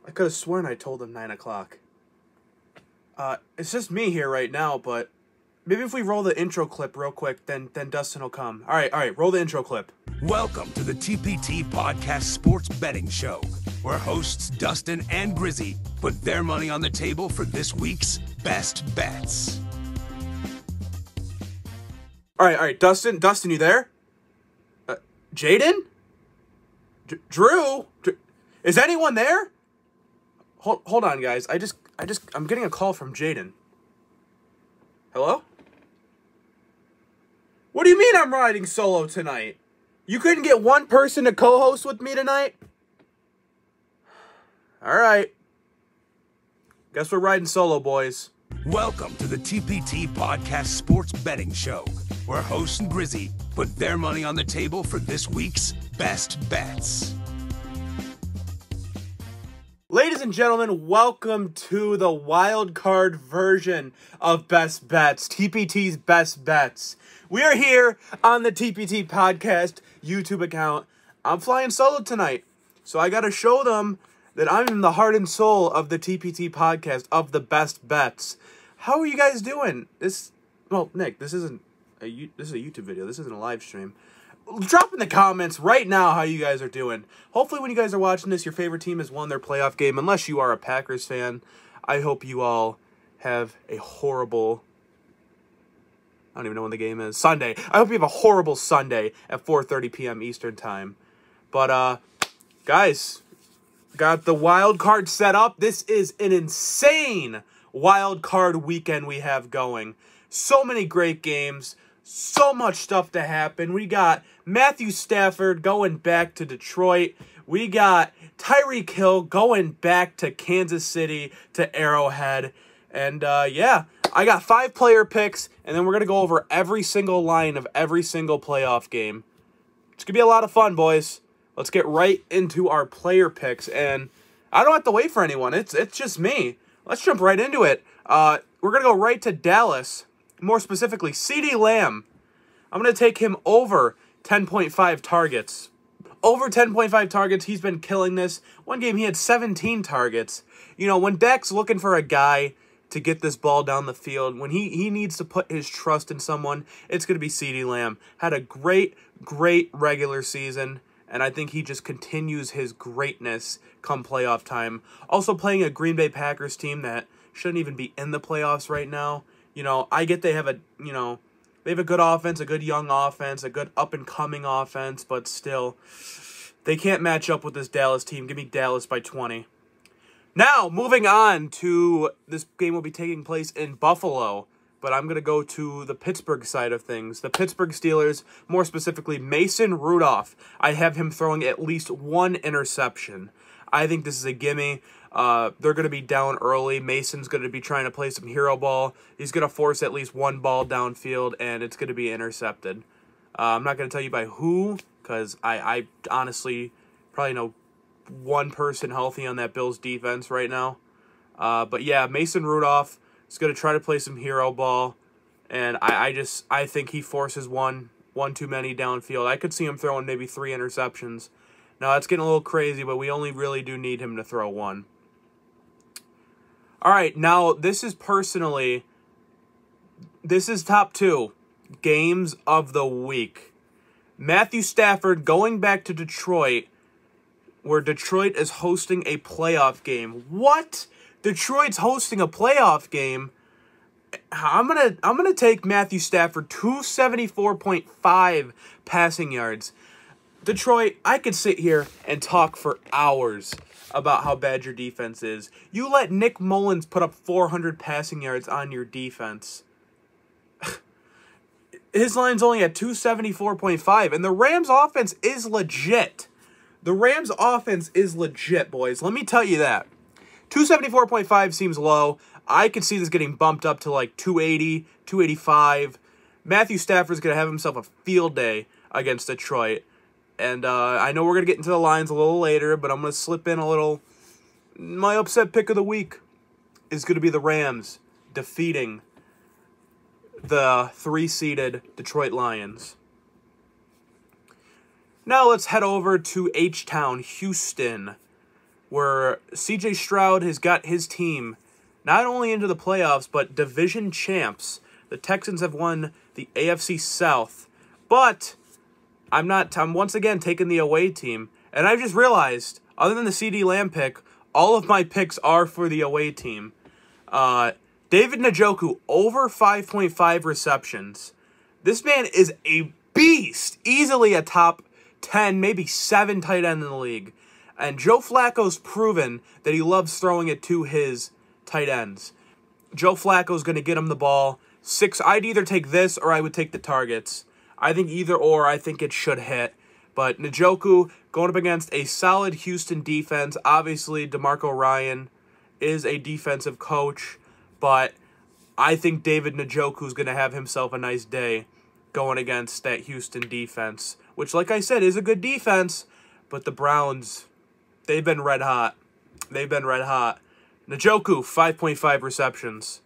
I could have sworn I told him 9 o'clock. It's just me here right now, but maybe if we roll the intro clip real quick, then Dustin will come. All right, roll the intro clip. Welcome to the TPT Podcast Sports Betting Show, where hosts Dustin and Grizzy put their money on the table for this week's best bets. All right, Dustin, you there? Jaden? Drew? Is anyone there? Hold on, guys. I'm getting a call from Jaden. Hello? What do you mean I'm riding solo tonight? You couldn't get one person to co-host with me tonight? All right. Guess we're riding solo, boys. Welcome to the TPT Podcast Sports Betting Show, where hosts and Grizzy put their money on the table for this week's best bets. Ladies and gentlemen, welcome to the wild card version of Best Bets, TPT's Best Bets. We are here on the TPT Podcast YouTube account. I'm flying solo tonight, so I got to show them that I'm the heart and soul of the TPT Podcast, of the Best Bets. How are you guys doing? Nick, this is a YouTube video. This isn't a live stream. Drop in the comments right now how you guys are doing. Hopefully when you guys are watching this, your favorite team has won their playoff game. Unless you are a Packers fan, I hope you all have a horrible... I don't even know when the game is. Sunday. I hope you have a horrible Sunday at 4:30 p.m. Eastern Time. But, guys, got the wild card set up. This is an insane wild card weekend we have going. So many great games. So much stuff to happen. We got Matthew Stafford going back to Detroit. We got Tyreek Hill going back to Kansas City, to Arrowhead. And, yeah, I got 5 player picks, and then we're going to go over every single line of every single playoff game. It's going to be a lot of fun, boys. Let's get right into our player picks. And I don't have to wait for anyone. It's just me. Let's jump right into it. We're going to go right to Dallas. More specifically, CeeDee Lamb. I'm going to take him over 10.5 targets. Over 10.5 targets, he's been killing this. One game, he had 17 targets. You know, when Dak's looking for a guy to get this ball down the field, when he needs to put his trust in someone, it's going to be CeeDee Lamb. Had a great regular season, and I think he just continues his greatness come playoff time. Also playing a Green Bay Packers team that shouldn't even be in the playoffs right now. You know, I get they have a good offense, a good young offense, a good up-and-coming offense, but still, they can't match up with this Dallas team. Give me Dallas by 20. Now, moving on to this game will be taking place in Buffalo, but I'm going to go to the Pittsburgh side of things. The Pittsburgh Steelers, more specifically Mason Rudolph. I have him throwing at least 1 interception. I think this is a gimme. They're going to be down early. Mason's going to be trying to play some hero ball. He's going to force at least 1 ball downfield, and it's going to be intercepted. I'm not going to tell you by who, because I honestly probably know 1 person healthy on that Bills defense right now. But yeah, Mason Rudolph is going to try to play some hero ball, and I think he forces one too many downfield. I could see him throwing maybe 3 interceptions. Now, that's getting a little crazy, but we only really do need him to throw 1. All right, now this is top 2 games of the week. Matthew Stafford going back to Detroit, where Detroit is hosting a playoff game. What? Detroit's hosting a playoff game? I'm gonna take Matthew Stafford 274.5 passing yards. Detroit, I could sit here and talk for hours about how bad your defense is. You let Nick Mullins put up 400 passing yards on your defense. His line's only at 274.5, and the Rams' offense is legit. The Rams' offense is legit, boys. Let me tell you that. 274.5 seems low. I could see this getting bumped up to like 280, 285. Matthew Stafford's going to have himself a field day against Detroit. And I know we're going to get into the lines a little later, but I'm going to slip in a little... My upset pick of the week is going to be the Rams defeating the 3-seeded Detroit Lions. Now let's head over to H-Town, Houston. where CJ Stroud has got his team not only into the playoffs, but division champs. The Texans have won the AFC South, but I'm once again taking the away team. And I just realized, other than the CeeDee Lamb pick, all of my picks are for the away team. David Njoku, over 5.5 receptions. This man is a beast. Easily a top 10, maybe 7 tight end in the league. And Joe Flacco's proven that he loves throwing it to his tight ends. Joe Flacco's going to get him the ball. I'd either take this or I would take the targets. I think either or, I think it should hit. But Njoku going up against a solid Houston defense. Obviously, DeMarco Ryan is a defensive coach. But I think David Njoku's going to have himself a nice day going against that Houston defense. Which, like I said, is a good defense. But the Browns, they've been red hot. They've been red hot. Njoku, 5.5 receptions.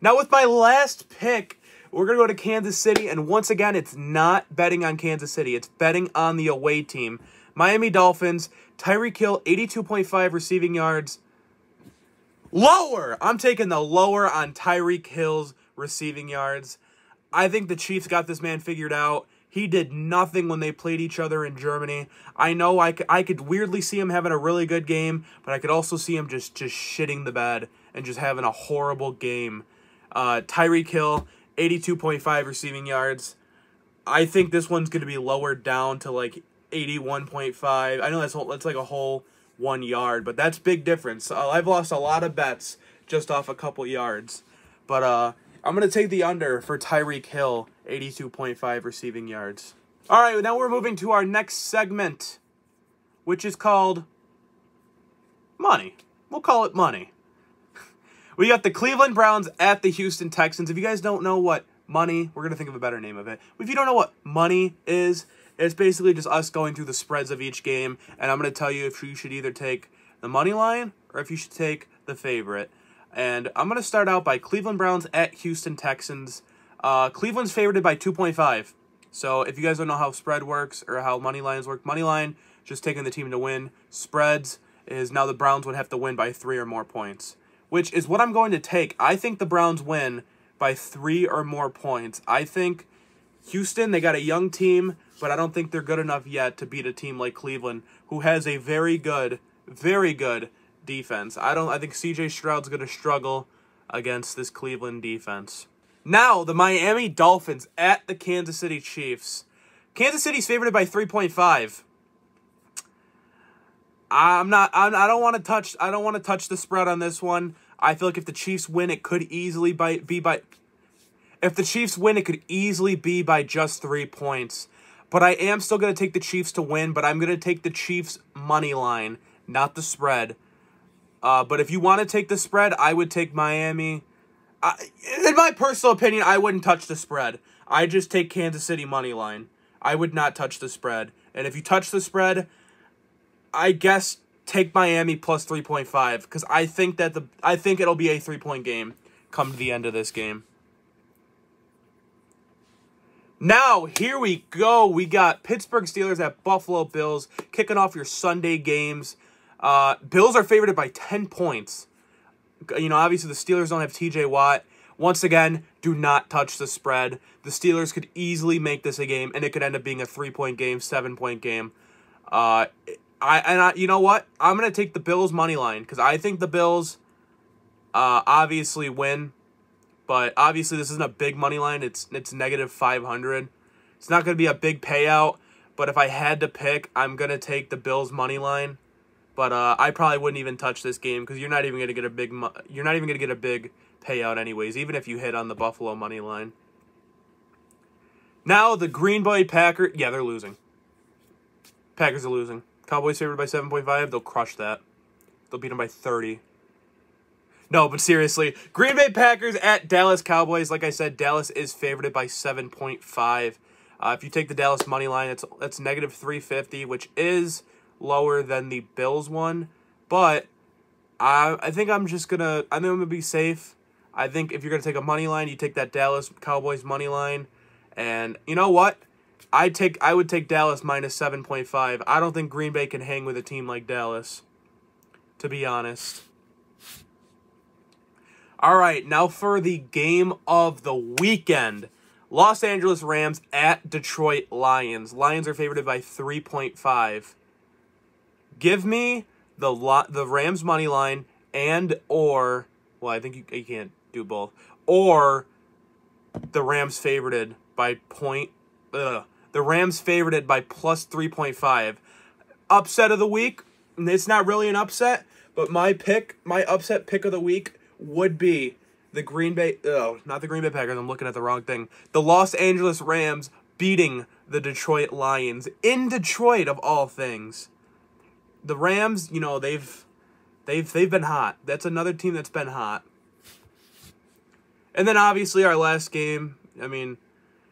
Now with my last pick, we're going to go to Kansas City. And once again, it's not betting on Kansas City. It's betting on the away team. Miami Dolphins, Tyreek Hill, 82.5 receiving yards. Lower! I'm taking the lower on Tyreek Hill's receiving yards. I think the Chiefs got this man figured out. He did nothing when they played each other in Germany. I know I could weirdly see him having a really good game, but I could also see him just shitting the bed and just having a horrible game. Tyreek Hill, 82.5 receiving yards. I think this one's going to be lowered down to like 81.5. I know that's like a whole 1 yard, but that's big difference. I've lost a lot of bets just off a couple yards. But I'm going to take the under for Tyreek Hill, 82.5 receiving yards. All right, now we're moving to our next segment, which is called Money. We'll call it Money. We got the Cleveland Browns at the Houston Texans. If you guys don't know what money, we're going to think of a better name of it. If you don't know what money is, it's basically just us going through the spreads of each game, and I'm going to tell you if you should either take the money line or if you should take the favorite. And I'm going to start out by Cleveland Browns at Houston Texans. Cleveland's favored by 2.5. So if you guys don't know how spread works or how money lines work, money line, just taking the team to win. Spreads is now the Browns would have to win by 3 or more points, which is what I'm going to take. I think the Browns win by 3 or more points. I think Houston, they got a young team, but I don't think they're good enough yet to beat a team like Cleveland, who has a very good defense. I think CJ Stroud's going to struggle against this Cleveland defense. Now, the Miami Dolphins at the Kansas City Chiefs. Kansas City's favored by 3.5. I don't want to touch the spread on this one. I feel like if the Chiefs win, it could easily be by just 3 points. But I am still going to take the Chiefs to win, but I'm going to take the Chiefs money line, not the spread. But if you want to take the spread, I would take Miami. In my personal opinion, I wouldn't touch the spread. I just take Kansas City money line. I would not touch the spread. And if you touch the spread, I guess take Miami plus 3.5 because I think it'll be a 3-point game come to the end of this game. Now, here we go. We got Pittsburgh Steelers at Buffalo Bills kicking off your Sunday games. Bills are favored by 10 points. You know, obviously the Steelers don't have TJ Watt. Once again, do not touch the spread. The Steelers could easily make this a game, and it could end up being a 3-point game, 7-point game. You know what? I'm going to take the Bills money line because I think the Bills obviously win. But obviously this isn't a big money line. It's negative 500. It's not going to be a big payout. But if I had to pick, I'm going to take the Bills money line. But I probably wouldn't even touch this game because you're not even going to get a big payout anyways, even if you hit on the Buffalo money line. Now the Green Bay Packers, yeah, they're losing. Packers are losing. Cowboys favored by 7.5. They'll crush that. They'll beat them by 30. No, but seriously, Green Bay Packers at Dallas Cowboys. Like I said, Dallas is favored by 7.5. If you take the Dallas money line, that's negative 350, which is lower than the Bills one. But I think I'm gonna be safe. I think if you're gonna take a money line, you take that Dallas Cowboys money line. And you know what? I would take Dallas minus 7.5. I don't think Green Bay can hang with a team like Dallas, to be honest. All right, now for the game of the weekend. Los Angeles Rams at Detroit Lions. Lions are favored by 3.5. Give me the Rams money line or well, I think you can't do both. Or the Rams favored by the Rams favored by plus 3.5. Upset of the week. It's not really an upset, but my upset pick of the week would be the not the Green Bay Packers. I'm looking at the wrong thing. The Los Angeles Rams beating the Detroit Lions in Detroit, of all things. The Rams, you know, they've been hot. That's another team that's been hot. And then obviously our last game, I mean,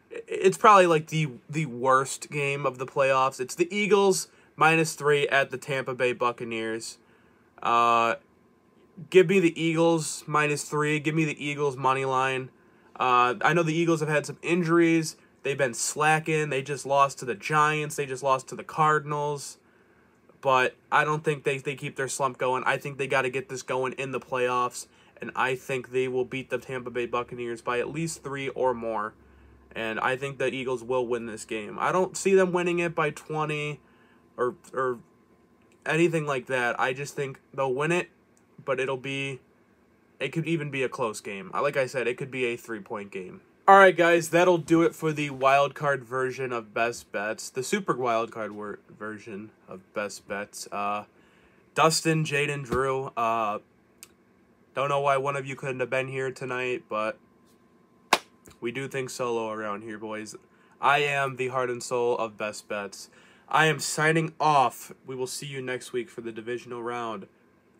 it's probably like the worst game of the playoffs. It's the Eagles -3 at the Tampa Bay Buccaneers. Give me the Eagles -3. Give me the Eagles money line. I know the Eagles have had some injuries. They've been slacking. They just lost to the Giants. They just lost to the Cardinals. But I don't think they keep their slump going. I think they got to get this going in the playoffs. And I think they will beat the Tampa Bay Buccaneers by at least 3 or more. And I think the Eagles will win this game. I don't see them winning it by 20 or anything like that. I just think they'll win it, but it could even be a close game. Like I said, it could be a 3-point game. All right, guys, that'll do it for the wild card version of Best Bets, the super wild card version of Best Bets. Dustin, Jaden, Drew, don't know why one of you couldn't have been here tonight, but we do things solo around here, boys. I am the heart and soul of Best Bets. I am signing off. We will see you next week for the divisional round.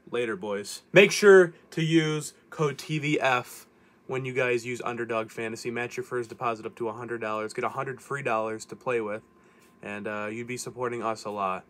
Later, boys. Make sure to use code TVF when you guys use Underdog Fantasy. Match your first deposit up to $100. Get $100 free to play with, and you'd be supporting us a lot.